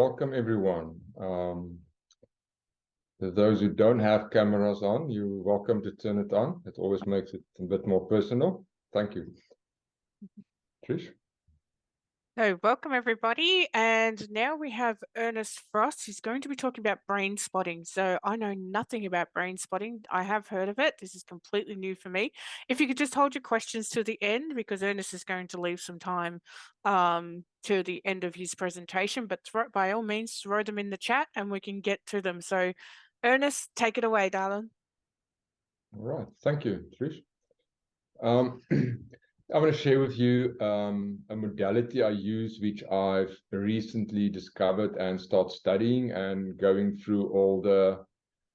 welcome everyone. Those who don't have cameras on, you're welcome to turn it on. It always makes it a bit more personal. Thank you. Trish? So welcome everybody, and now we have Ernest Frost, who's going to be talking about brain spotting. So I know nothing about brain spotting. I have heard of it. This is completely new for me. If you could just hold your questions to the end, because Ernest is going to leave some time to the end of his presentation, but by all means throw them in the chat and we can get to them. So Ernest, take it away, darling. All right, thank you, Trish. I want to share with you a modality I use, which I've recently discovered and start studying and going through all the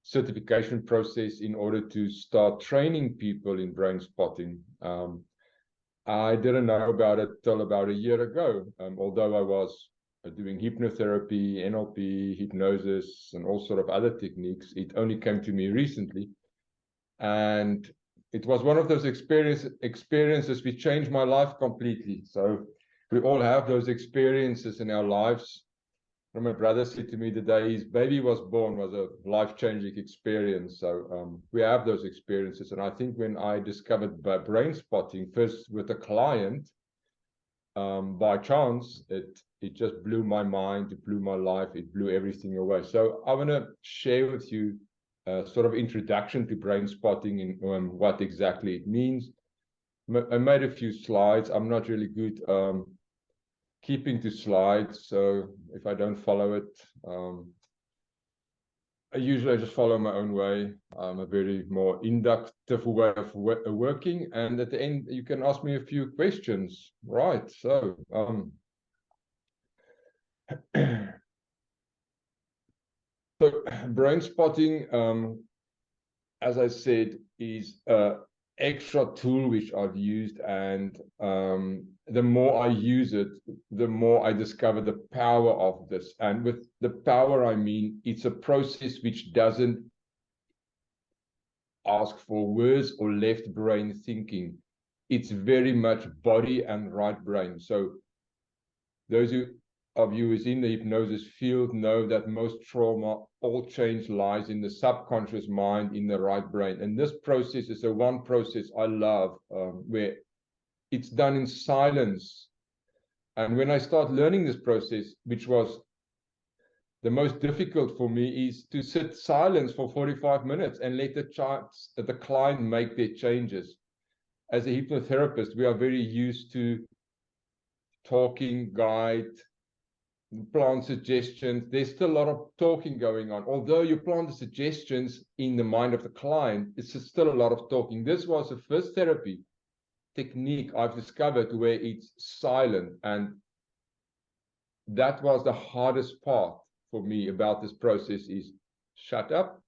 certification process in order to start training people in brain spotting. I didn't know about it till about a year ago, although I was doing hypnotherapy, NLP, hypnosis, and all sort of other techniques. It only came to me recently. And it was one of those experiences which changed my life completely. So we all have those experiences in our lives. My brother said to me the day his baby was born was a life-changing experience. So we have those experiences. And I think when I discovered brain spotting, first with a client, by chance, it just blew my mind, it blew my life, it blew everything away. So I want to share with you sort of introduction to brain spotting and what exactly it means. I made a few slides. I'm not really good keeping to slides, so if I don't follow it, I usually just follow my own way. I'm a very more inductive way of working, and at the end you can ask me a few questions. Right, so so brain spotting, as I said, is an extra tool which I've used, and the more I use it, the more I discover the power of this. And with the power, I mean it's a process which doesn't ask for words or left brain thinking. It's very much body and right brain. So those of you who's in the hypnosis field know that most trauma, all change lies in the subconscious mind, in the right brain. And this process is the one process I love, where it's done in silence. And when I start learning this process, which was the most difficult for me, is to sit silence for 45 minutes and let the client make their changes. As a hypnotherapist, we are very used to talking, guide, plant suggestions. There's still a lot of talking going on. Although you plant the suggestions in the mind of the client, it's still a lot of talking. This was the first therapy technique I've discovered where it's silent, and that was the hardest part for me about this process, is shut up,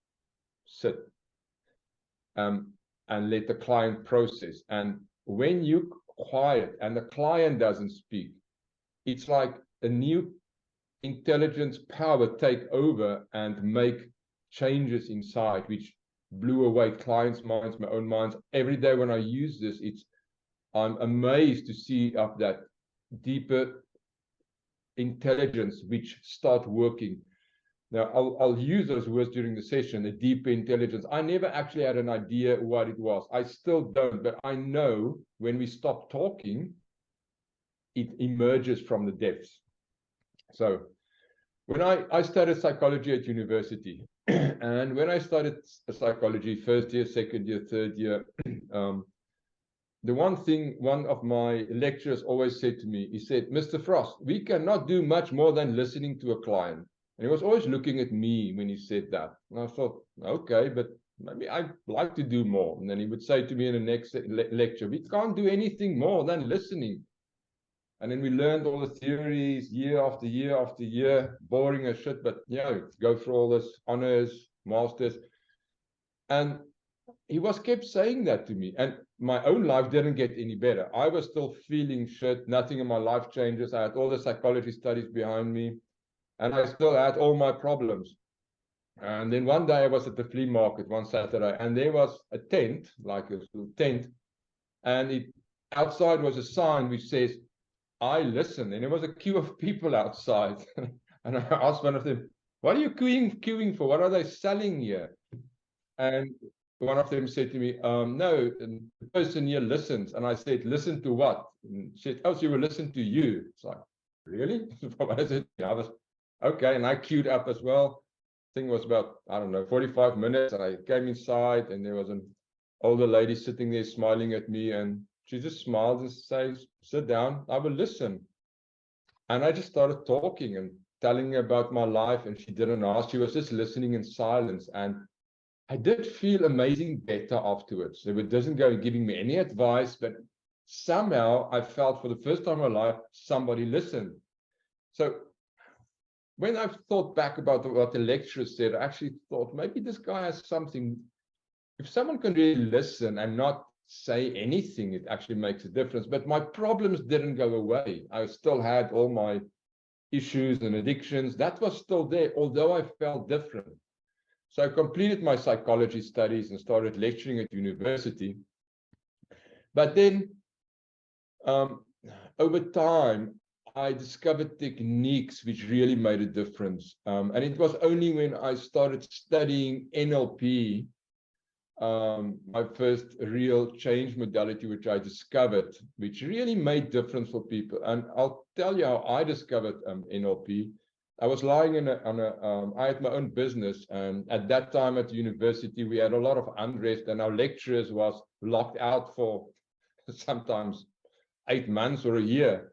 sit, and let the client process. And when you quiet and the client doesn't speak, it's like a new intelligence power take over and make changes inside, which blew away clients' minds, my own minds. Every day when I use this, I'm amazed to see up that deeper intelligence which start working. Now, I'll use those words during the session, the deeper intelligence. I never actually had an idea what it was. I still don't, but I know when we stop talking, it emerges from the depths. So when I studied psychology at university, and when I started psychology, first year, second year, third year, the one thing one of my lecturers always said to me, he said, "Mr. Frost, we cannot do much more than listening to a client." And he was always looking at me when he said that. And I thought, okay, but maybe I'd like to do more. And then he would say to me in the next lecture, "We can't do anything more than listening." And then we learned all the theories year after year after year, boring as shit, but go through all this honors, masters. And he kept saying that to me. And my own life didn't get any better. I was still feeling shit. Nothing in my life changes. I had all the psychology studies behind me, and I still had all my problems. And then one day I was at the flea market one Saturday, and there was a tent, like a tent, and outside was a sign which says, "I listen." And there was a queue of people outside. And And I asked one of them, what are you queuing for? What are they selling here? And one of them said to me, no, the person here listens. And I said, listen to what? And she said, oh, she will listen to you. It's like, really? I said, yeah, I was, okay. And I queued up as well. Thing was about, I don't know, 45 minutes. And I came inside and there was an older lady sitting there smiling at me. And she just smiled and says, sit down, I will listen. And I just started talking and telling her about my life. And she didn't ask. She was just listening in silence. And I did feel amazing better afterwards. It doesn't go giving me any advice, but somehow I felt for the first time in my life, somebody listened. So when I've thought back about what the lecturer said, I actually thought maybe this guy has something. If someone can really listen and not say anything, it actually makes a difference. But my problems didn't go away. I still had all my issues and addictions. That was still there, although I felt different. So I completed my psychology studies and started lecturing at university. But then over time, I discovered techniques which really made a difference. And it was only when I started studying NLP, my first real change modality, which I discovered, which really made difference for people. And I'll tell you how I discovered NLP. I was lying I had my own business, and at that time at the university, we had a lot of unrest, and our lecturers was locked out for sometimes 8 months or a year.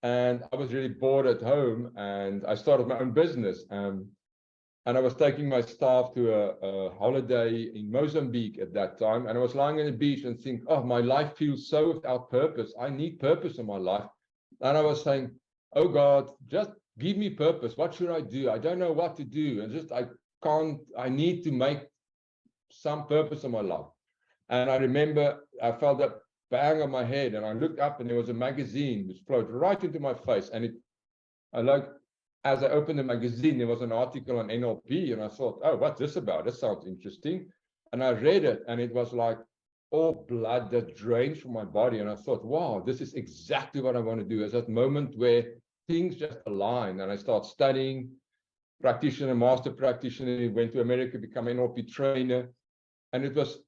And I was really bored at home, and I started my own business. And I was taking my staff to a holiday in Mozambique at that time. And I was lying on the beach and thinking, oh, my life feels so without purpose. I need purpose in my life. And I was saying, oh God, just give me purpose. What should I do? I don't know what to do. And I need to make some purpose in my life. And I remember I felt that bang on my head, and I looked up and there was a magazine which floated right into my face. And as I opened the magazine, there was an article on NLP, and I thought, oh, what's this about? This sounds interesting. And I read it, and it was like all blood that drains from my body. And I thought, wow, this is exactly what I want to do. It's that moment where things just align, and I start studying, practitioner, master practitioner, went to America, become an NLP trainer. And it was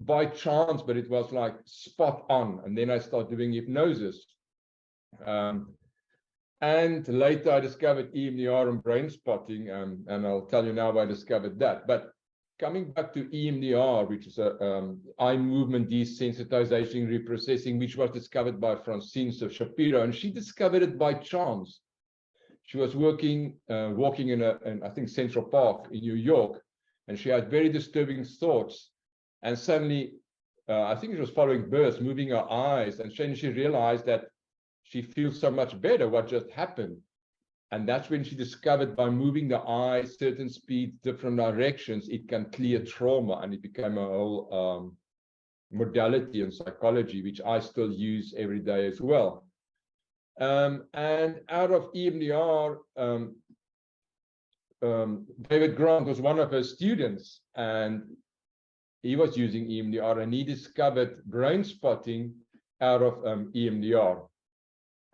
by chance, but it was like spot on. And then I started doing hypnosis. And later I discovered EMDR and Brainspotting, and I'll tell you now why I discovered that. But coming back to EMDR, which is a eye movement desensitization reprocessing, which was discovered by Francine Shapiro, and she discovered it by chance. She was walking in I think Central Park in New York, and she had very disturbing thoughts. And suddenly, I think she was following birds, moving her eyes, and she realized that she feels so much better. What just happened? And that's when she discovered by moving the eye, certain speeds, different directions, it can clear trauma. And it became a whole modality in psychology, which I still use every day as well. And out of EMDR, David Grant was one of her students, and he was using EMDR, and he discovered Brainspotting out of EMDR.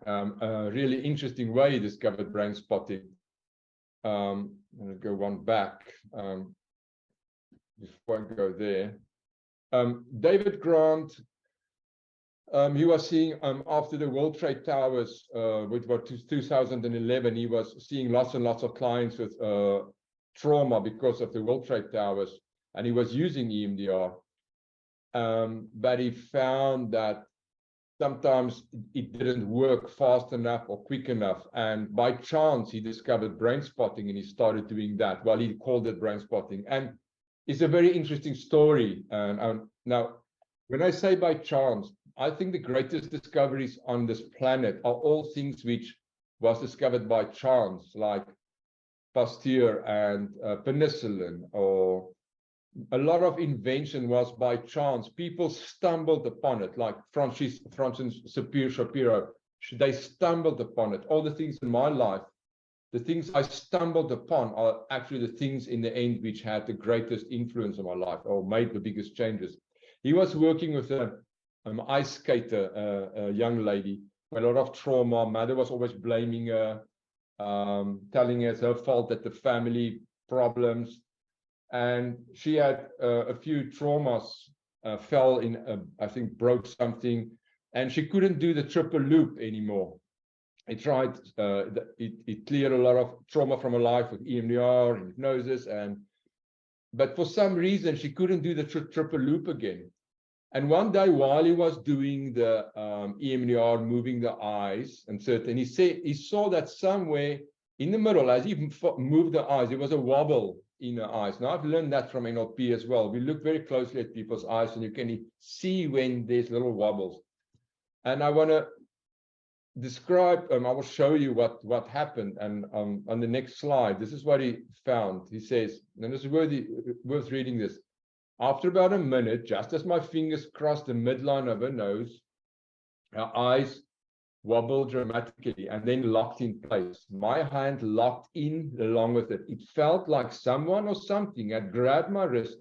A really interesting way he discovered Brainspotting. I'm going to go one back before I go there. David Grant, he was seeing after the World Trade Towers, which was 2011, he was seeing lots and lots of clients with trauma because of the World Trade Towers, and he was using EMDR. But he found that sometimes it didn't work fast enough or quick enough. And by chance, he discovered Brainspotting, and he started doing that. Well, he called it Brainspotting. And it's a very interesting story. And now, when I say by chance, I think the greatest discoveries on this planet are all things which was discovered by chance, like Pasteur and penicillin, or a lot of invention was by chance. People stumbled upon it, like Francis Shapiro. They stumbled upon it. All the things in my life, the things I stumbled upon are actually the things in the end which had the greatest influence on my life or made the biggest changes. He was working with an ice skater, a young lady, with a lot of trauma. Mother was always blaming her. telling us her fault that the family problems. And she had a few traumas, fell in, I think broke something, and she couldn't do the triple loop anymore. It tried, it cleared a lot of trauma from her life with EMDR and hypnosis, but for some reason she couldn't do the triple loop again. And one day while he was doing the EMDR, moving the eyes, and he said he saw that somewhere in the middle, as he moved the eyes, there was a wobble in the eyes. Now, I've learned that from NLP as well. We look very closely at people's eyes, and you can see when there's little wobbles. And I want to describe, I will show you what happened. And on the next slide, this is what he found. He says, and this is worth reading this. After about a minute, just as my fingers crossed the midline of her nose, her eyes wobbled dramatically and then locked in place. My hand locked in along with it. It felt like someone or something had grabbed my wrist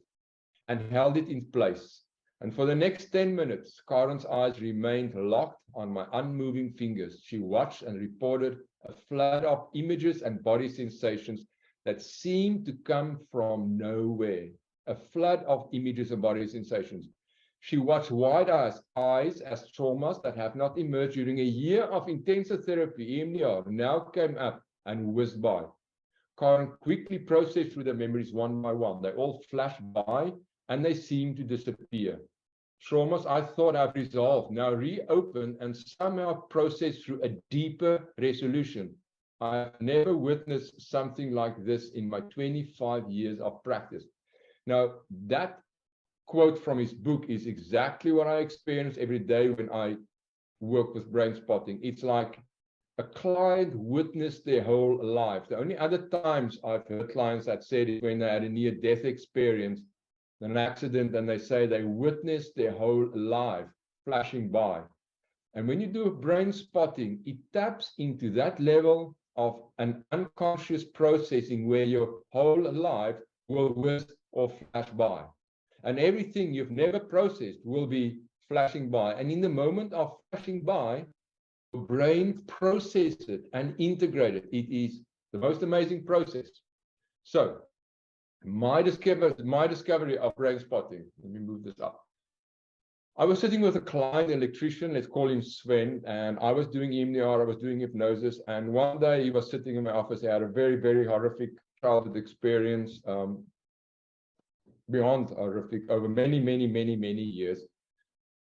and held it in place. And for the next 10 minutes, Karen's eyes remained locked on my unmoving fingers. She watched and reported a flood of images and body sensations that seemed to come from nowhere. A flood of images and body sensations. She watched wide eyes as traumas that have not emerged during a year of intensive therapy, EMDR, now came up and whizzed by. Karen quickly processed through the memories one by one. They all flashed by and they seemed to disappear. Traumas I thought I've resolved now reopened and somehow processed through a deeper resolution. I've never witnessed something like this in my 25 years of practice. Now, that quote from his book is exactly what I experience every day when I work with Brainspotting. It's like a client witnessed their whole life. The only other times I've heard clients that said it when they had a near-death experience, an accident, and they say they witnessed their whole life flashing by. And when you do a Brainspotting, it taps into that level of an unconscious processing where your whole life will whiz or flash by. And everything you've never processed will be flashing by. And in the moment of flashing by, your brain processes it and integrates it. It is the most amazing process. So, my discovery of Brainspotting, let me move this up. I was sitting with a client, an electrician, let's call him Sven, and I was doing EMDR, I was doing hypnosis, and one day he was sitting in my office. He had a very, very horrific childhood experience, beyond horrific, over many, many, many, many years.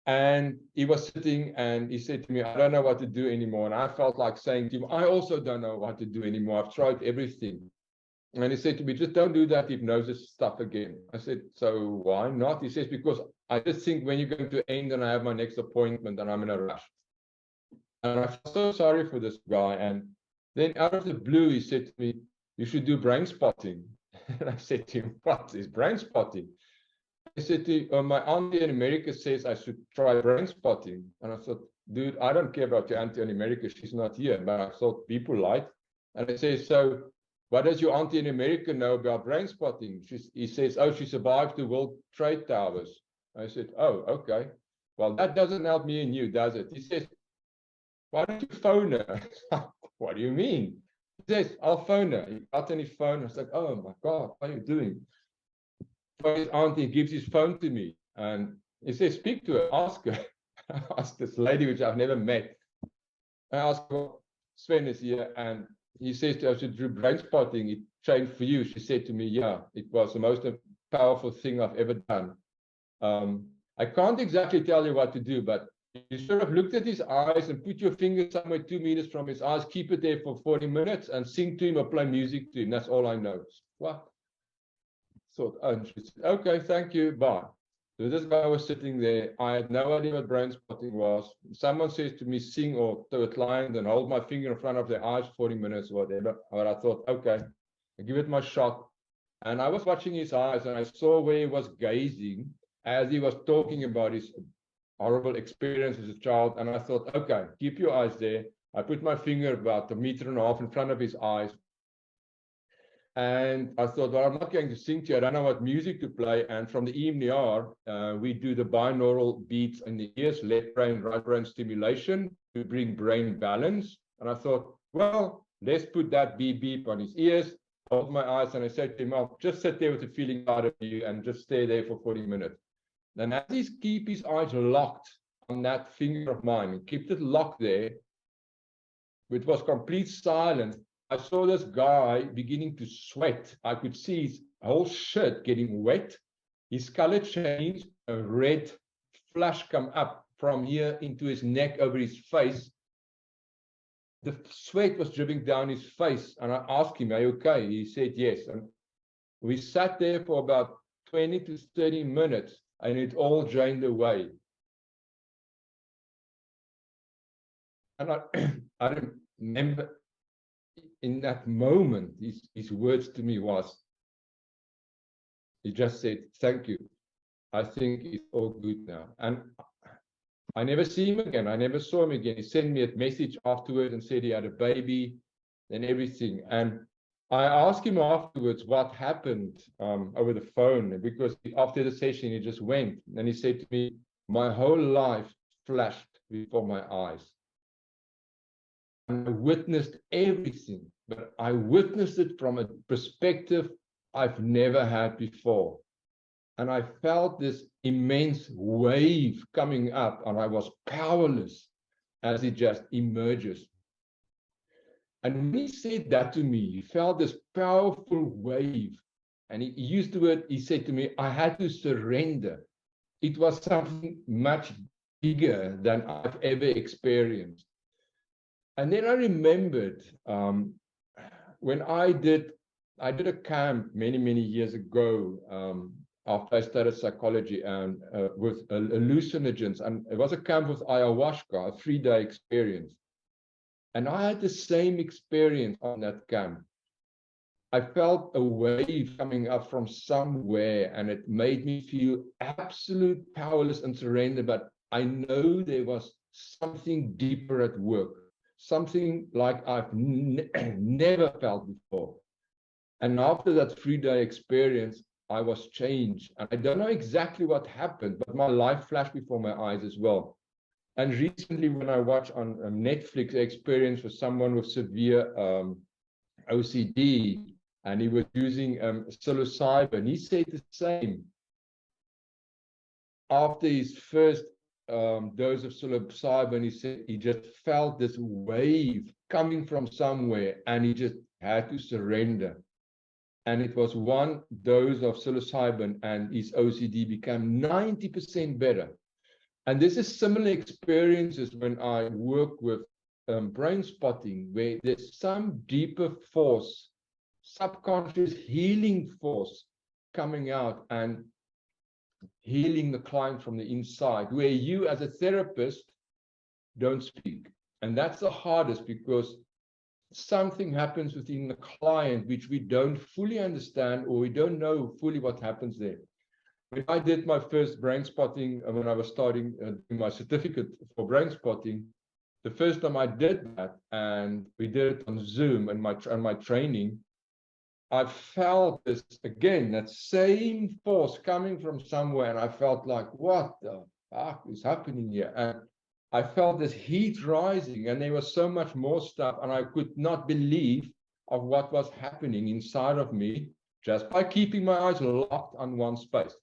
And he was sitting and he said to me, I don't know what to do anymore. And I felt like saying to him, I also don't know what to do anymore. I've tried everything. And he said to me, just don't do that hypnosis stuff again. I said, so why not? He says, because I just think when you're going to end and I have my next appointment and I'm in a rush. And I felt so sorry for this guy. And then out of the blue, he said to me, you should do Brainspotting. And I said to him, what is Brainspotting? He said to my auntie in America says I should try Brainspotting. And I thought, dude, I don't care about your auntie in America. She's not here. But I thought people lied. And I said, so what does your auntie in America know about Brainspotting? He says, oh, she survived the World Trade Towers. I said, oh, okay. Well, that doesn't help me and you, does it? He says, why don't you phone her? What do you mean? He says, I'll phone her. He got on his phone. I was like, oh my God, what are you doing? So his auntie gives his phone to me and he says, speak to her, ask her. I asked this lady, which I've never met. I asked her, well, Sven is here, and he says to her, I should do Brainspotting. It changed for you. She said to me, yeah, it was the most powerful thing I've ever done. I can't exactly tell you what to do, but you sort of looked at his eyes and put your finger somewhere 2 meters from his eyes, keep it there for 40 minutes and sing to him or play music to him. That's all I know. What? Thought, oh, she said, okay, thank you, bye. So this guy was sitting there. I had no idea what Brainspotting was. Someone says to me, sing or to a client and hold my finger in front of their eyes 40 minutes or whatever. But I thought, okay, I'll give it my shot. And I was watching his eyes and I saw where he was gazing as he was talking about his horrible experience as a child. And I thought, okay, keep your eyes there. I put my finger about 1.5 meters in front of his eyes. And I thought, well, I'm not going to sing to you. I don't know what music to play. And from the EMDR, we do the binaural beats in the ears, left brain, right brain stimulation to bring brain balance. And I thought, well, Let's put that beep beep on his ears, hold my eyes, and I said to him, "I'll just sit there with the feeling out of you and just stay there for 40 minutes. And as he keep his eyes locked on that finger of mine and kept it locked there, it was complete silence. I saw this guy beginning to sweat. I could see his whole shirt getting wet. His color changed, a red flush come up from here into his neck over his face. The sweat was dripping down his face. And I asked him, "Are you okay?" He said yes. And we sat there for about 20 to 30 minutes and it all drained away. And I remember in that moment, his words to me was, he just said, "Thank you. I think it's all good now." And I never see him again. I never saw him again. He sent me a message afterwards and said he had a baby and everything. And I asked him afterwards what happened over the phone, because after the session, he just went. And he said to me, "My whole life flashed before my eyes. And I witnessed everything, but I witnessed it from a perspective I've never had before. And I felt this immense wave coming up, and I was powerless as it just emerges." And when he said that to me, he felt this powerful wave. And he used the word, he said to me, "I had to surrender." It was something much bigger than I've ever experienced. And then I remembered when I did a camp many years ago after I studied psychology and with hallucinogens, and it was a camp with ayahuasca, a 3-day experience. And I had the same experience on that camp. I felt a wave coming up from somewhere, and it made me feel absolute powerless and surrender. But I know there was something deeper at work, something like I've never felt before. And after that 3-day experience, I was changed. And I don't know exactly what happened, but my life flashed before my eyes as well. And recently, when I watched on Netflix, an experience with someone with severe OCD, and he was using psilocybin, he said the same. After his first dose of psilocybin, he said he just felt this wave coming from somewhere, and he just had to surrender. And it was one dose of psilocybin, and his OCD became 90% better. And this is similar experiences when I work with Brainspotting, where there's some deeper force, subconscious healing force coming out and healing the client from the inside, where you as a therapist don't speak. And that's the hardest, because something happens within the client which we don't fully understand, or we don't know fully what happens there. When I did my first Brainspotting, when I was starting my certificate for Brainspotting, the first time I did that, and we did it on Zoom and my training, I felt this again, that same force coming from somewhere, and I felt like, what the fuck is happening here? And I felt this heat rising, and there was so much more stuff, and I could not believe of what was happening inside of me just by keeping my eyes locked on one space.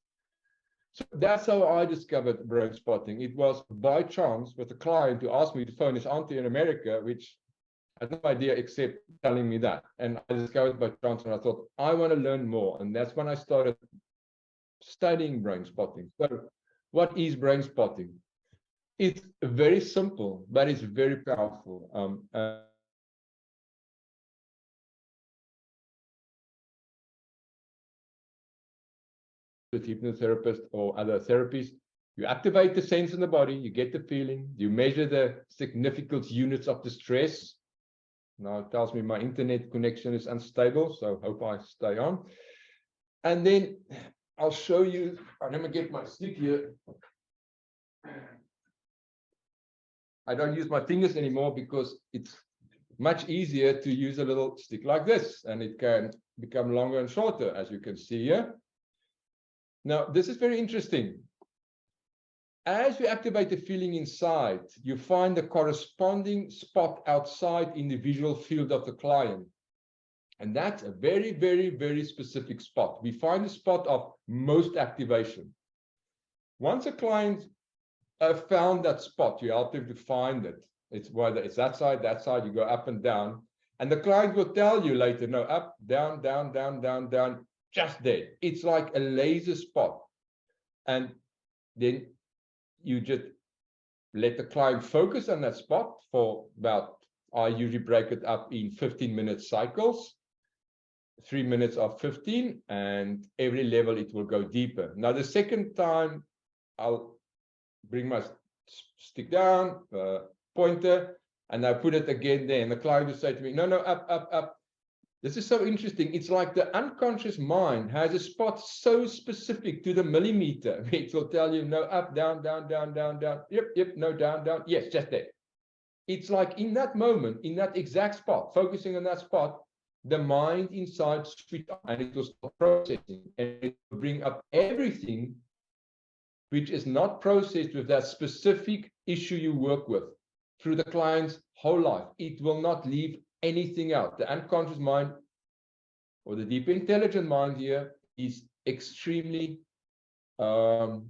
So that's how I discovered Brainspotting. It was by chance with a client who asked me to phone his auntie in America, which I had no idea except telling me that. And I discovered by chance, and I thought, I want to learn more. And that's when I started studying Brainspotting. So what is Brainspotting? It's very simple, but it's very powerful. With hypnotherapist or other therapies, you activate the sense in the body, you get the feeling, you measure the significance units of the stress. Now it tells me my internet connection is unstable, so hope I stay on. And then I'll show you, I'm going to get my stick here. I don't use my fingers anymore because it's much easier to use a little stick like this, and it can become longer and shorter, as you can see here. Now, this is very interesting. As you activate the feeling inside, you find the corresponding spot outside in the visual field of the client. And that's a very, very, very specific spot. We find the spot of most activation. Once a client found that spot, you help them to find it. It's whether it's that side, you go up and down. And the client will tell you later, no, up, down, down, down, down, down, just there. It's like a laser spot. And then you just let the client focus on that spot for about, I usually break it up in 15-minute cycles, 3 minutes of 15, and every level it will go deeper. Now, the second time, I'll bring my stick down, pointer, and I put it again there. And the client will say to me, no, no, up, up, up. This is so interesting. It's like the unconscious mind has a spot so specific to the millimeter. It will tell you, no, up, down, down, down, down, down. Yep, yep, no, down, down. Yes, just there. It's like in that moment, in that exact spot, focusing on that spot, the mind inside switch on and it will start processing. And it will bring up everything which is not processed with that specific issue you work with through the client's whole life. It will not leave anything out. The unconscious mind or the deep intelligent mind here is extremely, what's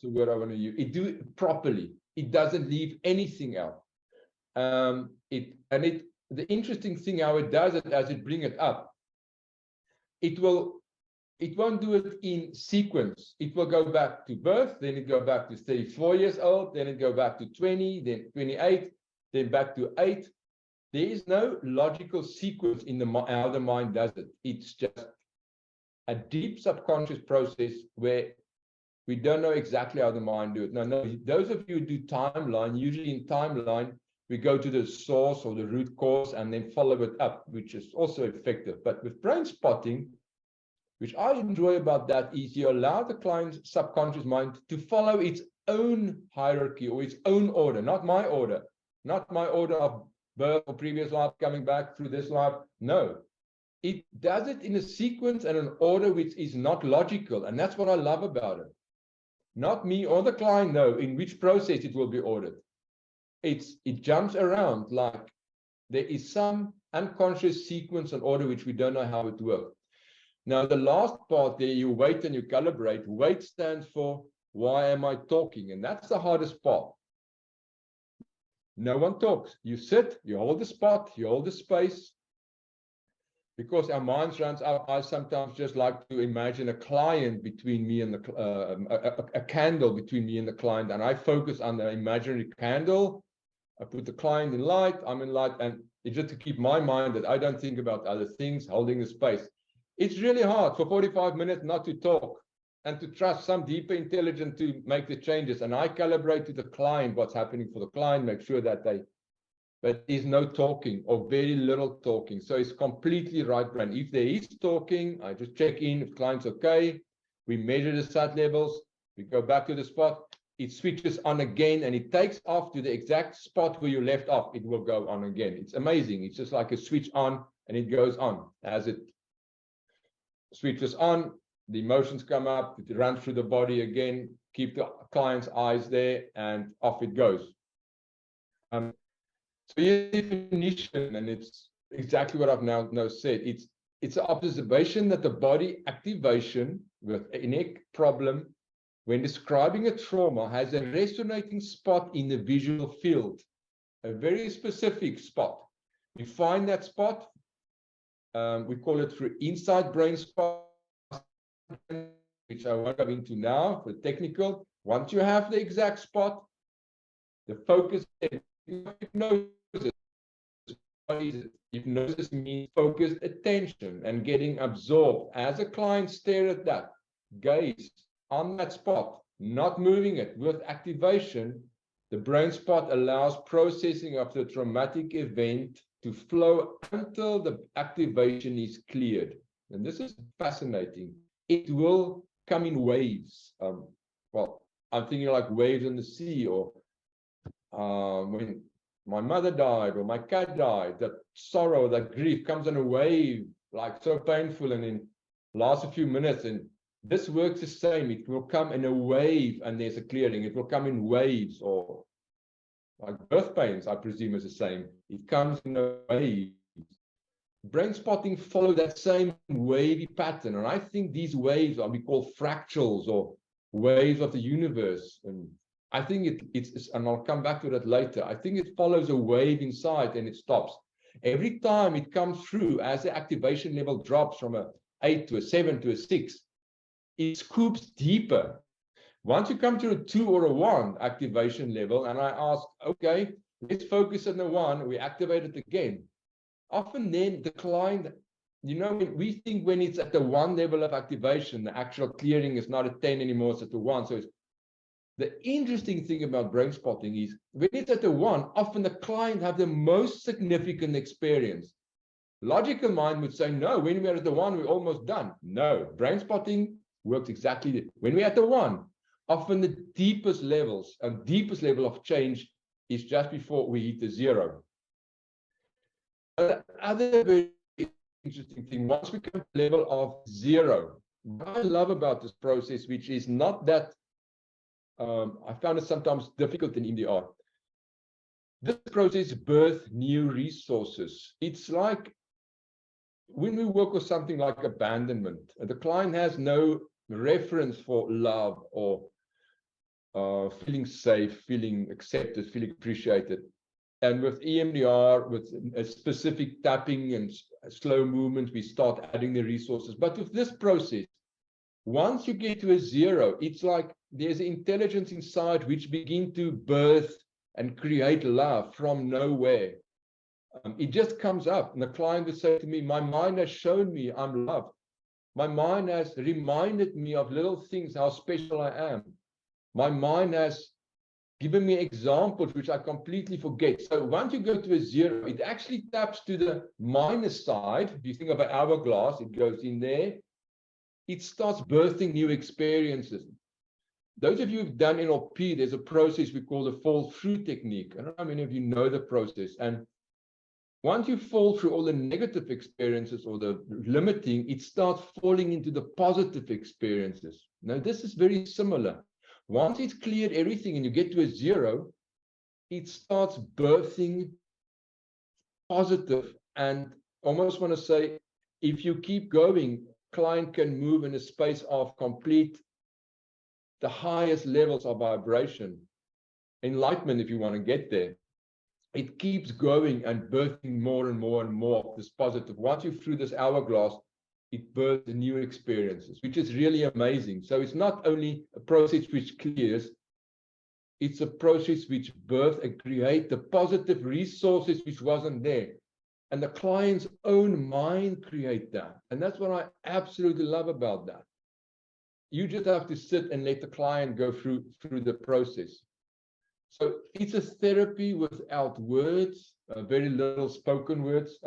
the word I want to use? It do it properly. It doesn't leave anything out. The interesting thing how it does it as it bring it up, it won't do it in sequence. It will go back to birth, then it go back to 34 years old, then it go back to 20, then 28, then back to 8. There is no logical sequence in how the mind does it. It's just a deep subconscious process where we don't know exactly how the mind do it. No, those of you who do timeline, usually in timeline, we go to the source or the root cause and then follow it up, which is also effective. But with brain spotting, which I enjoy about that is you allow the client's subconscious mind to follow its own hierarchy or its own order, not my order of birth or previous life coming back through this life. No, it does it in a sequence and an order which is not logical. And that's what I love about it. Not me or the client know in which process it will be ordered. It jumps around like there is some unconscious sequence and order which we don't know how it works. Now, the last part there, you wait and you calibrate. Wait stands for why am I talking? And that's the hardest part. No one talks. You sit, you hold the spot, you hold the space. Because our minds runs out, I sometimes just like to imagine a client between me and a candle between me and the client. And I focus on the imaginary candle. I put the client in light, I'm in light. And it's just to keep my mind that I don't think about other things, holding the space. It's really hard for 45 minutes not to talk and to trust some deeper intelligence to make the changes. And I calibrate to the client what's happening for the client, make sure that there's no talking or very little talking. So it's completely right brain. If there is talking, I just check in if client's okay. We measure the sat levels. We go back to the spot. It switches on again and it takes off to the exact spot where you left off. It will go on again. It's amazing. It's just like a switch on and it goes on as it switches on, the emotions come up, it runs through the body again, keep the client's eyes there, and off it goes. So here's the definition, and it's exactly what I've now said. It's an observation that the body activation with any problem when describing a trauma has a resonating spot in the visual field, a very specific spot. We find that spot. We call it through inside brain spot, which I won't go into now for technical. Once you have the exact spot, the focus, hypnosis means focused attention and getting absorbed. As a client stare at that, gaze on that spot, not moving it with activation, the brain spot allows processing of the traumatic event to flow until the activation is cleared. And this is fascinating. It will come in waves. Well, I'm thinking like waves in the sea, or when my mother died or my cat died, that sorrow, that grief comes in a wave, like so painful, and then lasts a few minutes and This works the same. It will come in a wave and there's a clearing. It will come in waves, or like birth pains, I presume, is the same. It comes in a wave. Brain spotting follow that same wavy pattern. And I think these waves are we call fractals or waves of the universe. And I think it's, and I'll come back to that later. I think it follows a wave inside and it stops. Every time it comes through, as the activation level drops from a 8 to a 7 to a 6, it scoops deeper. Once you come to a 2 or a 1 activation level, and I ask, okay, let's focus on the 1, we activate it again. Often then the client, you know, we think when it's at the 1 level of activation, the actual clearing is not a 10 anymore, it's at the 1. So the interesting thing about brain spotting is when it's at the 1, often the client have the most significant experience. Logical mind would say, no, when we're at the 1, we're almost done. No, brain spotting works exactly when we're at the 1. Often the deepest levels and deepest level of change is just before we hit the 0. The other very interesting thing, once we come to the level of 0, what I love about this process, which is not that, I found it sometimes difficult in MDR. This process births new resources. It's like when we work with something like abandonment, the client has no reference for love or feeling safe, feeling accepted, feeling appreciated. And with EMDR, with a specific tapping and slow movement, we start adding the resources. But with this process, once you get to a 0, it's like there's intelligence inside which begin to birth and create love from nowhere. It just comes up. And the client would say to me, my mind has shown me I'm loved. My mind has reminded me of little things, how special I am. My mind has given me examples which I completely forget. So once you go to a 0, it actually taps to the minus side. If you think of an hourglass, it goes in there. It starts birthing new experiences. Those of you who've done NLP, there's a process we call the fall through technique. I don't know how many of you know the process. And once you fall through all the negative experiences or the limiting, it starts falling into the positive experiences. Now, this is very similar. Once it's cleared everything and you get to a 0, it starts birthing positive. And almost want to say, if you keep going, client can move in a space of complete, the highest levels of vibration, enlightenment, if you want to get there. It keeps going and birthing more and more and more of this positive. Once you're through this hourglass, it births new experiences, which is really amazing. So it's not only a process which clears, it's a process which births and creates the positive resources which wasn't there. And the client's own mind create that. And that's what I absolutely love about that. You just have to sit and let the client go through the process. So it's a therapy without words, very little spoken words.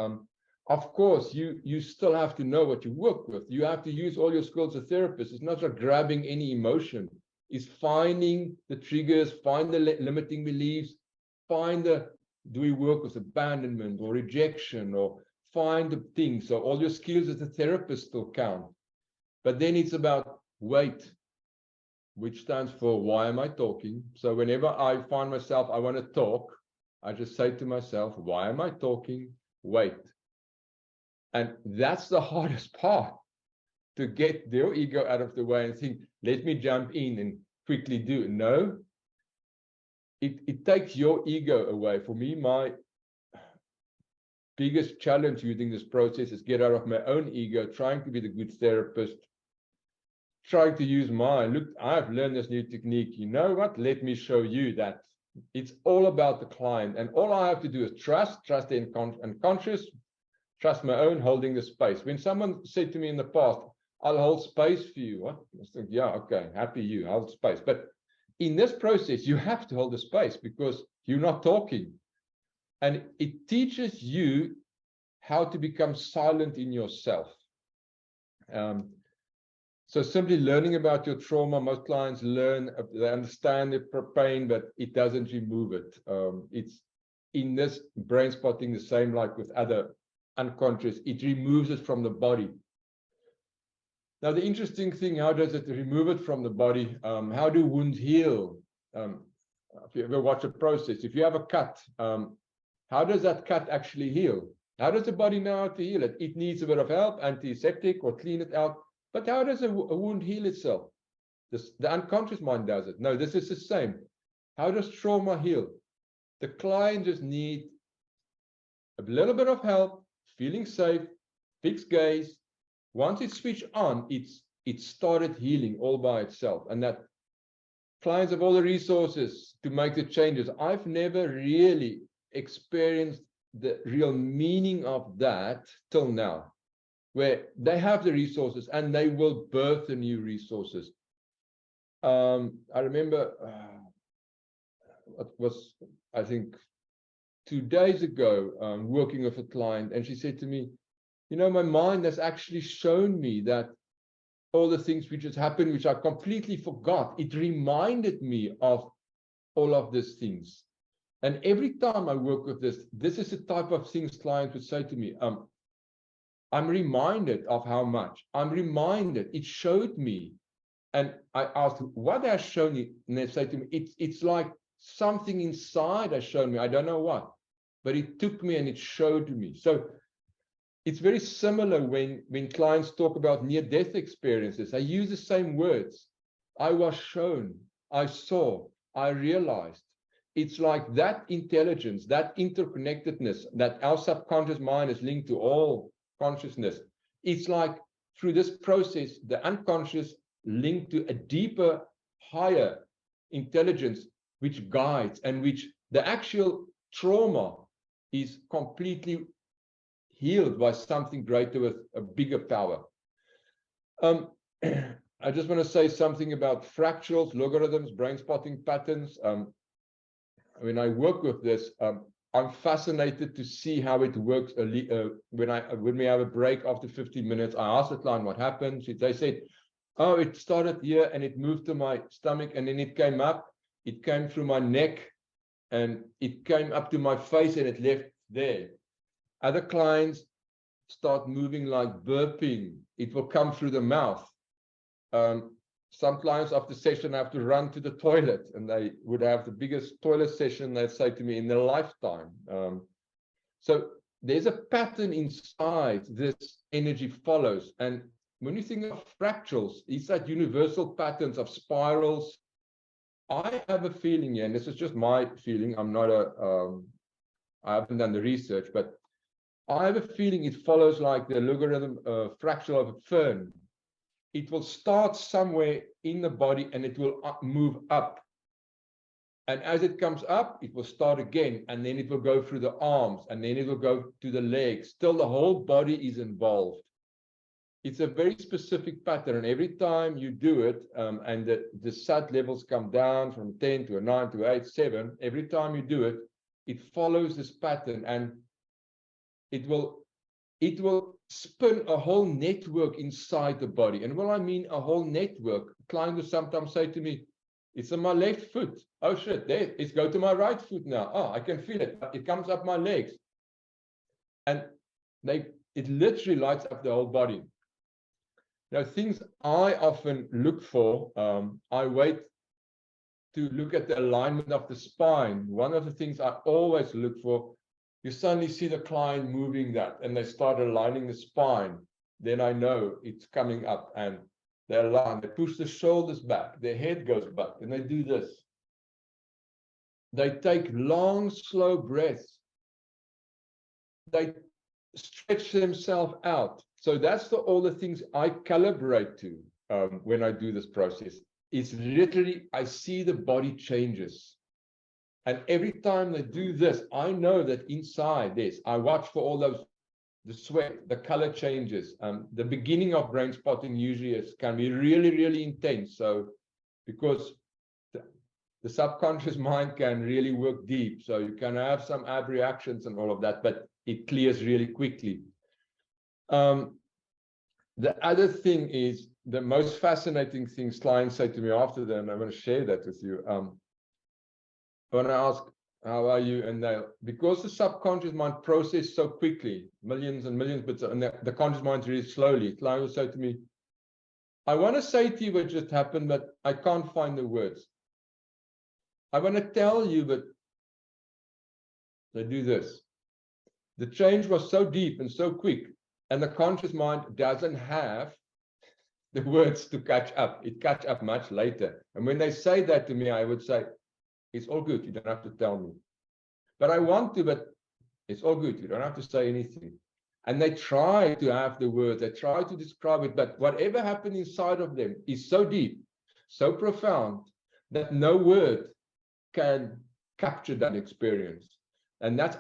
Of course, you still have to know what you work with. You have to use all your skills as a therapist. It's not just grabbing any emotion. It's finding the triggers, find the limiting beliefs, find the, do we work with abandonment or rejection, or find the things. So all your skills as a therapist still count. But then it's about wait, which stands for why am I talking? So whenever I find myself, I want to talk, I just say to myself, why am I talking? Wait. And that's the hardest part, to get their ego out of the way and think, let me jump in and quickly do. No, it takes your ego away. For me, my biggest challenge using this process is get out of my own ego, trying to be the good therapist, trying to use mine. Look, I've learned this new technique. You know what? Let me show you that it's all about the client. And all I have to do is trust the unconscious, trust my own holding the space. When someone said to me in the past, I'll hold space for you. What? I think, yeah, okay, happy you, hold space. But in this process, you have to hold the space because you're not talking. And it teaches you how to become silent in yourself. So simply learning about your trauma, most clients learn, they understand the pain, but it doesn't remove it. It's in this brain spotting the same like with other unconscious, it removes it from the body. Now, the interesting thing, how does it remove it from the body? How do wounds heal? If you ever watch a process, if you have a cut, how does that cut actually heal? How does the body know how to heal it? It needs a bit of help, antiseptic, or clean it out. But how does a wound heal itself? The unconscious mind does it. No, this is the same. How does trauma heal? The client just needs a little bit of help, feeling safe, fixed gaze. Once it's switched on, it started healing all by itself. And that clients have all the resources to make the changes. I've never really experienced the real meaning of that till now, where they have the resources and they will birth the new resources. I remember it was, I think, 2 days ago, working with a client, and she said to me, you know, my mind has actually shown me that all the things which has happened, which I completely forgot, it reminded me of all of these things. And every time I work with this is the type of things clients would say to me, I'm reminded of how much. I'm reminded, it showed me. And I asked, what has shown you? And they say to me, it's like something inside has shown me. I don't know what, but it took me and it showed me. So it's very similar when clients talk about near-death experiences. I use the same words. I was shown, I saw, I realized. It's like that intelligence, that interconnectedness, that our subconscious mind is linked to all consciousness. It's like through this process, the unconscious linked to a deeper, higher intelligence, which guides and which the actual trauma is completely healed by something greater with a bigger power. I just want to say something about fractals, logarithms, brain spotting patterns. When I work with this, I'm fascinated to see how it works. When we have a break after 15 minutes, I ask the client what happened. They said, oh, it started here and it moved to my stomach and then it came up. It came through my neck and it came up to my face and it left there. Other clients start moving like burping. It will come through the mouth. Some clients after session have to run to the toilet and they would have the biggest toilet session, they'd say to me, in their lifetime. So there's a pattern inside this energy follows. And when you think of fractals, it's that universal patterns of spirals. I have a feeling here, and this is just my feeling, I'm not I haven't done the research, but I have a feeling it follows like the logarithm fractal of a fern. It will start somewhere in the body and it will move up. And as it comes up, it will start again, and then it will go through the arms, and then it will go to the legs. Still, the whole body is involved. It's a very specific pattern, and every time you do it, and the SAT levels come down from 10 to a 9 to 8, 7, every time you do it, it follows this pattern, and it will spin a whole network inside the body. And when I mean a whole network, clients will sometimes say to me, it's on my left foot. Oh shit, there, it's go to my right foot now. Oh, I can feel it. It comes up my legs. And it literally lights up the whole body. Now, things I often look for, I wait to look at the alignment of the spine. One of the things I always look for, you suddenly see the client moving that and they start aligning the spine. Then I know it's coming up and they align, they push the shoulders back, their head goes back, and they do this. They take long, slow breaths. They stretch themselves out. So that's all the things I calibrate to when I do this process. It's literally, I see the body changes. And every time they do this, I know that inside this, I watch for all those, the sweat, the color changes. The beginning of brain spotting usually can be really, really intense. So because the subconscious mind can really work deep. So you can have some ab reactions and all of that, but it clears really quickly. The other thing is, the most fascinating things clients say to me after that, and I'm going to share that with you. When I ask, how are you? And because the subconscious mind processes so quickly, millions and millions, but and the conscious mind really slowly, clients will say to me, I want to say to you what just happened, but I can't find the words. I want to tell you, but they do this. The change was so deep and so quick, and the conscious mind doesn't have the words to catch up. It catch up much later. And when they say that to me, I would say, it's all good. You don't have to tell me. But I want to, but it's all good. You don't have to say anything. And they try to have the words. They try to describe it. But whatever happened inside of them is so deep, so profound, that no word can capture that experience. And that's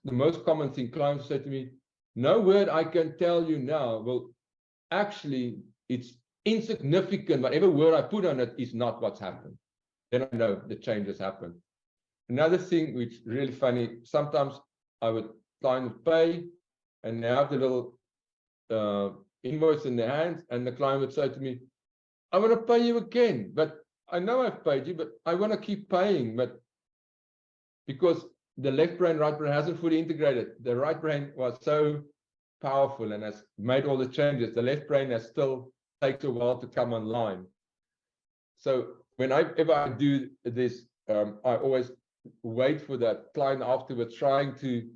the most common thing. Clients say to me, no word I can tell you now. Well, actually, it's insignificant. Whatever word I put on it is not what's happened. Then I know the change has happened. Another thing which is really funny, sometimes I would client would pay and they have the little invoice in their hands, and the client would say to me, I want to pay you again, but I know I've paid you, but I want to keep paying. But because the left brain, right brain hasn't fully integrated, the right brain was so powerful and has made all the changes. The left brain has still takes a while to come online. So whenever I do this, I always wait for that client afterwards trying to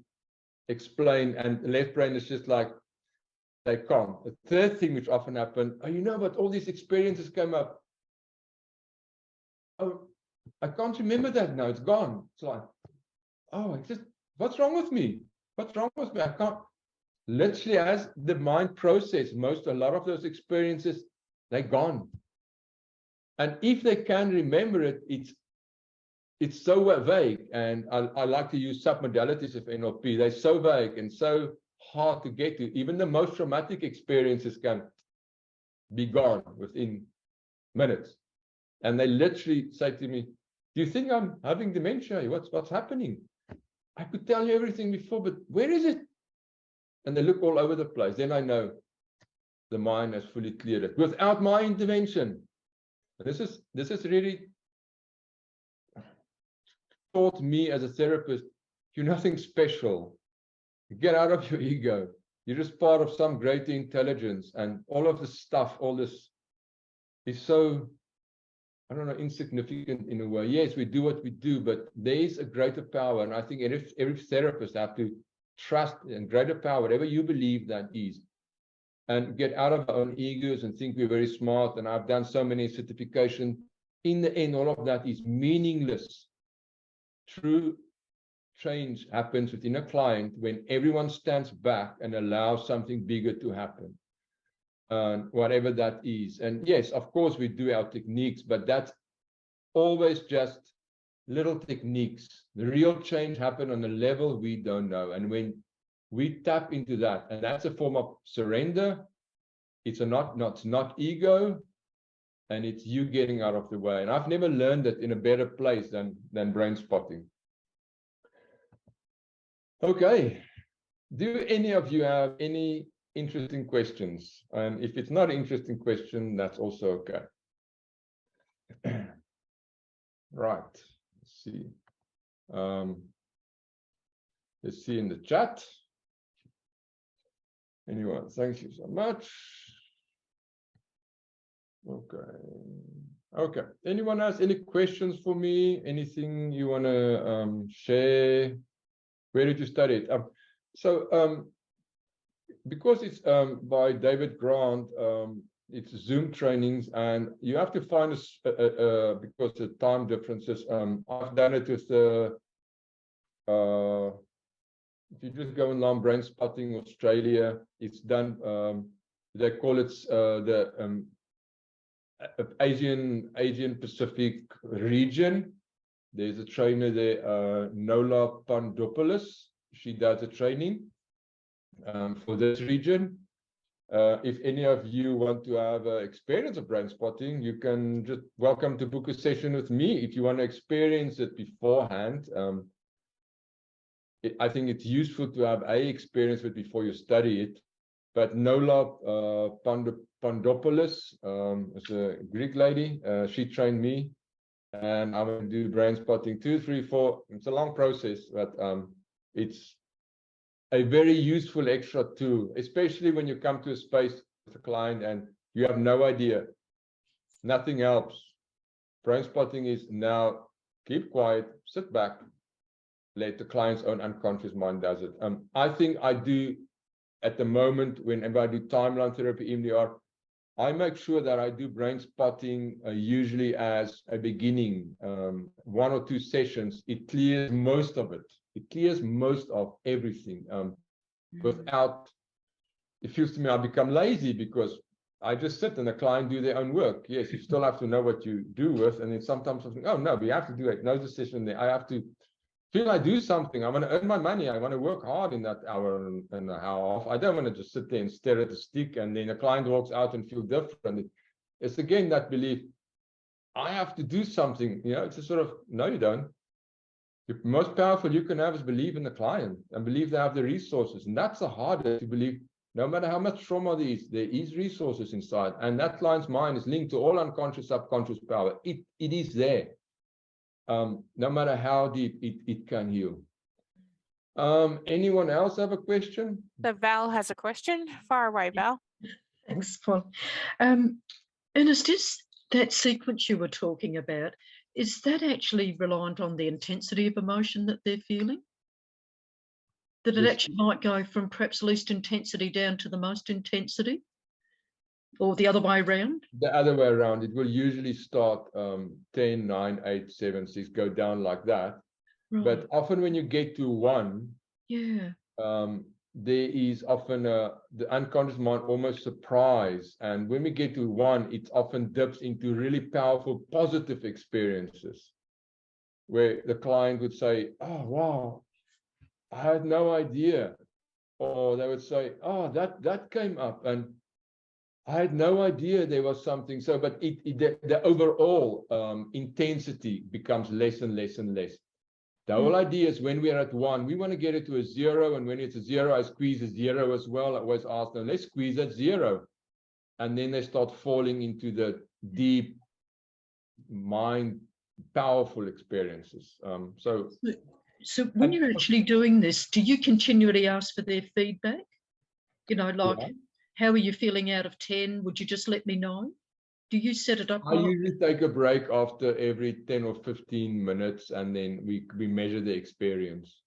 explain, and the left brain is just like, they can't. The third thing which often happens, oh, you know what, all these experiences came up. Oh, I can't remember that now, it's gone. It's like, oh, it's just, what's wrong with me? What's wrong with me? I can't. Literally, as the mind processes a lot of those experiences, they're gone. And if they can remember it, it's so vague. And I like to use submodalities of NLP. They're so vague and so hard to get to. Even the most traumatic experiences can be gone within minutes. And they literally say to me, do you think I'm having dementia? What's happening? I could tell you everything before, but where is it? And they look all over the place. Then I know the mind has fully cleared it without my intervention. This is really taught me as a therapist, you're nothing special. Get out of your ego. You're just part of some greater intelligence, and all of this stuff, all this is so, I don't know, insignificant in a way. Yes, we do what we do, but there is a greater power, and I think every therapist have to trust in greater power, whatever you believe that is, and get out of our own egos and think we're very smart. And I've done so many certifications. In the end, all of that is meaningless. True change happens within a client when everyone stands back and allows something bigger to happen, whatever that is. And yes, of course, we do our techniques, but that's always just little techniques. The real change happens on a level we don't know. And when we tap into that, and that's a form of surrender, it's not ego, and it's you getting out of the way. And I've never learned it in a better place than Brainspotting. Okay, do any of you have any interesting questions? And if it's not an interesting question, that's also okay. Right, let's see. Let's see in the chat. Anyone, thank you so much. Okay. Anyone has any questions for me? Anything you want to share? Where did you study it? Because it's by David Grant, it's Zoom trainings, and you have to find because the time differences. I've done it with the if you just go online, Brainspotting Australia, it's done. They call it the Asian Pacific region. There's a trainer there, Nola Pandopoulos. She does a training for this region. If any of you want to have experience of Brainspotting, you can just welcome to book a session with me if you want to experience it beforehand. I think it's useful to have experience with it before you study it. But Nola Pandopoulos is a Greek lady. She trained me, and I'm going to do Brainspotting 2, 3, 4. It's a long process, but it's a very useful extra tool, especially when you come to a space with a client and You have no idea. Nothing helps. Brain spotting is now keep quiet, sit back, let the client's own unconscious mind does it. I think I do at the moment, whenever I do timeline therapy, EMDR, I make sure that I do brain spotting usually as a beginning, 1 or 2 sessions. It clears most of it. It clears most of everything. Without, it feels to me I become lazy because I just sit and the client do their own work. Yes, you still have to know what you do with, and then sometimes I think, oh no, we have to do it. No decision there. I have to feel I do something. I want to earn my money. I want to work hard in that hour and a half. I don't want to just sit there and stare at the stick and then the client walks out and feel different. It's again that belief, I have to do something. You know, it's a sort of, no, you don't. The most powerful you can have is believe in the client and believe they have the resources. And that's the hardest, to believe no matter how much trauma there is resources inside. And that client's mind is linked to all unconscious, subconscious power. It is there. No matter how deep it can heal. Anyone else have a question? So Val has a question. Far away, Val. Thanks, Paul. Ernest, is that sequence you were talking about, is that actually reliant on the intensity of emotion that they're feeling? That it actually might go from perhaps least intensity down to the most intensity? Or the other way around? The other way around. It will usually start 10, 9, 8, 7, 6, go down like that. Right. But often when you get to 1, there is often the unconscious mind almost surprised. And when we get to 1, it often dips into really powerful positive experiences where the client would say, oh, wow, I had no idea. Or they would say, oh, that came up. And I had no idea there was something. So, but the overall intensity becomes less and less and less. The whole idea is when we are at 1, we want to get it to a 0. And when it's a 0, I squeeze a 0 as well. I always ask them, let's squeeze at 0. And then they start falling into the deep mind, powerful experiences. So when you're actually doing this, do you continually ask for their feedback? You know, like, how are you feeling out of 10? Would you just let me know? Do you set it up? I usually take a break after every 10 or 15 minutes, and then we measure the experience.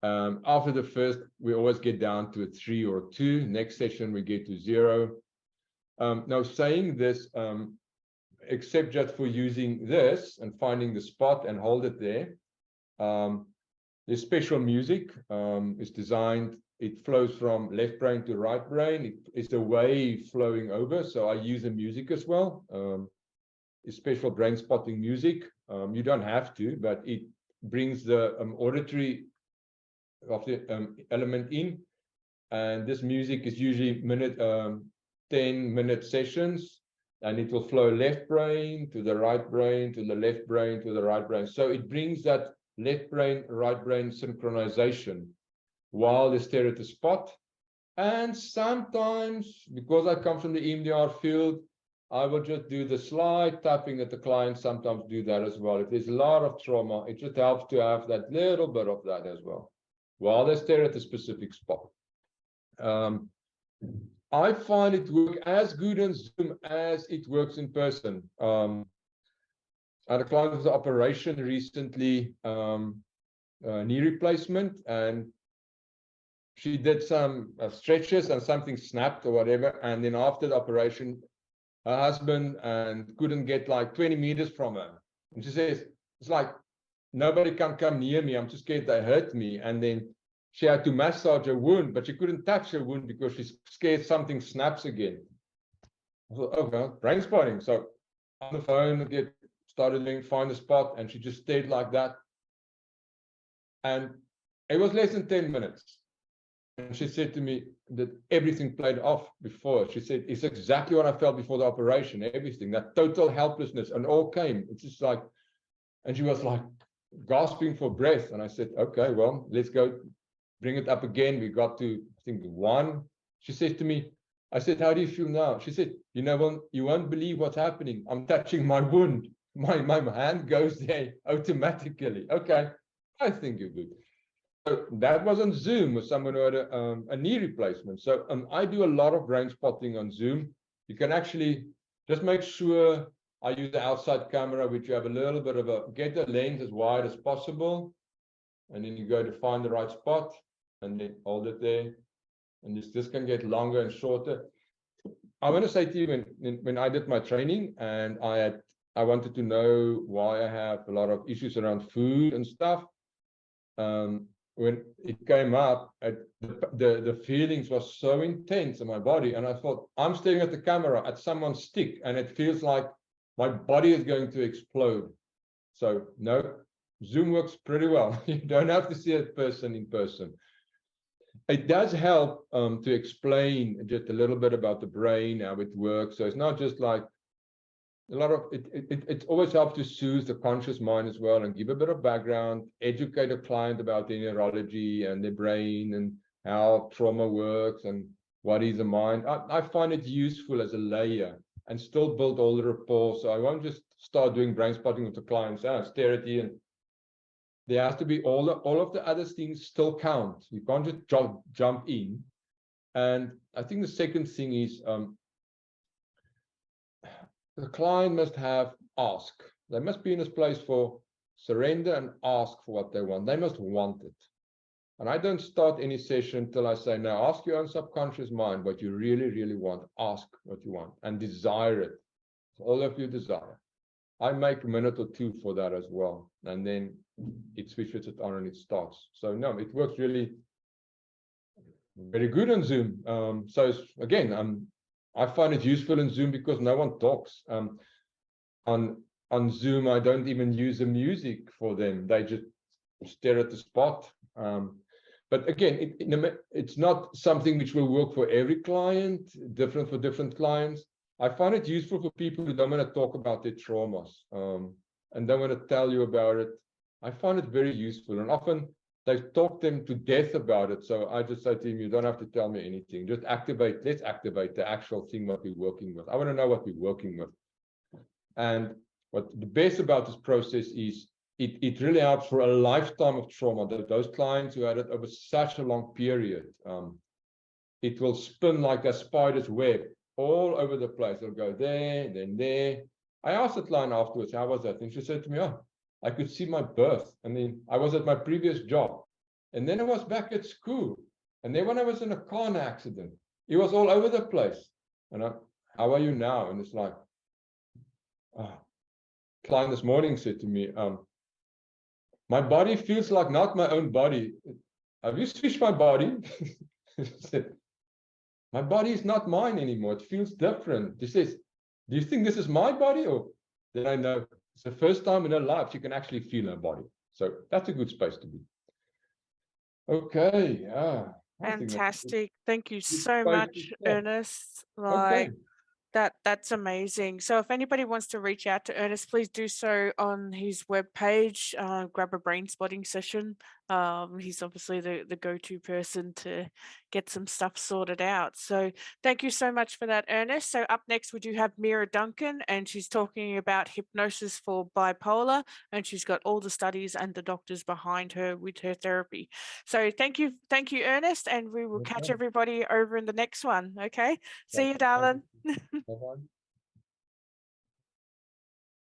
After the first, we always get down to a 3 or 2. Next session, we get to 0. Now, saying this, except just for using this and finding the spot and hold it there, there's special music. It's designed. It flows from left brain to right brain. It's a wave flowing over. So I use the music as well. It's special brain spotting music. You don't have to, but it brings the auditory of the element in. And this music is usually 10-minute sessions. And it will flow left brain to the right brain, to the left brain, to the right brain. So it brings that left brain, right brain synchronization while they stare at the spot. And sometimes, because I come from the EMDR field, I will just do the slight tapping that the clients sometimes do that as well. If there's a lot of trauma, it just helps to have that little bit of that as well, while they stare at the specific spot. I find it work as good on Zoom as it works in person. I had a client with an operation recently, knee replacement, and she did some stretches and something snapped or whatever. And then after the operation, her husband couldn't get like 20 meters from her. And she says, it's like, nobody can come near me. I'm too scared they hurt me. And then she had to massage her wound, but she couldn't touch her wound because she's scared something snaps again. I thought, oh, well, brain spotting. So on the phone, started find the spot, and she just stayed like that. And it was less than 10 minutes. And she said to me that everything played off before. She said, it's exactly what I felt before the operation, everything, that total helplessness, and all came. It's just like, and she was like gasping for breath. And I said, okay, well, let's go bring it up again. We got to, I think, 1. She said to me, I said, how do you feel now? She said, you know, you won't believe what's happening. I'm touching my wound. My hand goes there automatically. Okay, I think you're good. that was on Zoom with someone who had a knee replacement. So I do a lot of brain spotting on Zoom. You can actually just make sure I use the outside camera, which you have a little bit of get the lens as wide as possible. And then you go to find the right spot and then hold it there. And this can get longer and shorter. I want to say to you, when I did my training and I wanted to know why I have a lot of issues around food and stuff. When it came up, the feelings was so intense in my body, and I thought, I'm staring at the camera at someone's stick, and it feels like my body is going to explode. So no, Zoom works pretty well. You don't have to see a person in person. It does help to explain just a little bit about the brain, how it works. So it's not just like a lot of it always helps to soothe the conscious mind as well and give a bit of background, educate a client about the neurology and the brain and how trauma works and what is the mind. I find it useful as a layer and still build all the rapport. So I won't just start doing brain spotting with the clients, stare at you, and there has to be all of the other things still count. You can't just jump in. And I think the second thing is the client must have ask. They must be in this place for surrender and ask for what they want. They must want it. And I don't start any session until I say, now ask your own subconscious mind what you really, really want. Ask what you want and desire it. So all of your desire. I make a minute or two for that as well. And then it switches it on and it starts. So no, it works really very good on Zoom. So again, I find it useful in Zoom because no one talks. On Zoom, I don't even use the music for them. They just stare at the spot. But again, it's not something which will work for every client, different for different clients. I find it useful for people who don't want to talk about their traumas and don't want to tell you about it. I find it very useful, and often they've talked them to death about it. So I just say to him, you don't have to tell me anything. Just let's activate the actual thing what we're working with. I want to know what we're working with. And what the best about this process is it really helps for a lifetime of trauma. Those clients who had it over such a long period, it will spin like a spider's web all over the place. It'll go there, then there. I asked the client afterwards, how was that? And she said to me, oh, I could see my birth. And then I was at my previous job. And then I was back at school. And then when I was in a car accident, it was all over the place. And how are you now? And it's like, client this morning said to me, my body feels like not my own body. Have you switched my body? Said, my body is not mine anymore. It feels different. She says, do you think this is my body? Or then I know it's the first time in her life she can actually feel her body. So that's a good space to be. Okay. Fantastic. Thank you so much, Ernest. Like, that's amazing. So if anybody wants to reach out to Ernest, please do so on his webpage. Grab a brain spotting session. He's obviously the go-to person to get some stuff sorted out. So thank you so much for that, Ernest. So up next, we do have Mira Duncan, and she's talking about hypnosis for bipolar, and she's got all the studies and the doctors behind her with her therapy. So thank you, Ernest, and we will catch everybody over in the next one. Okay, see you, darling. Bye-bye.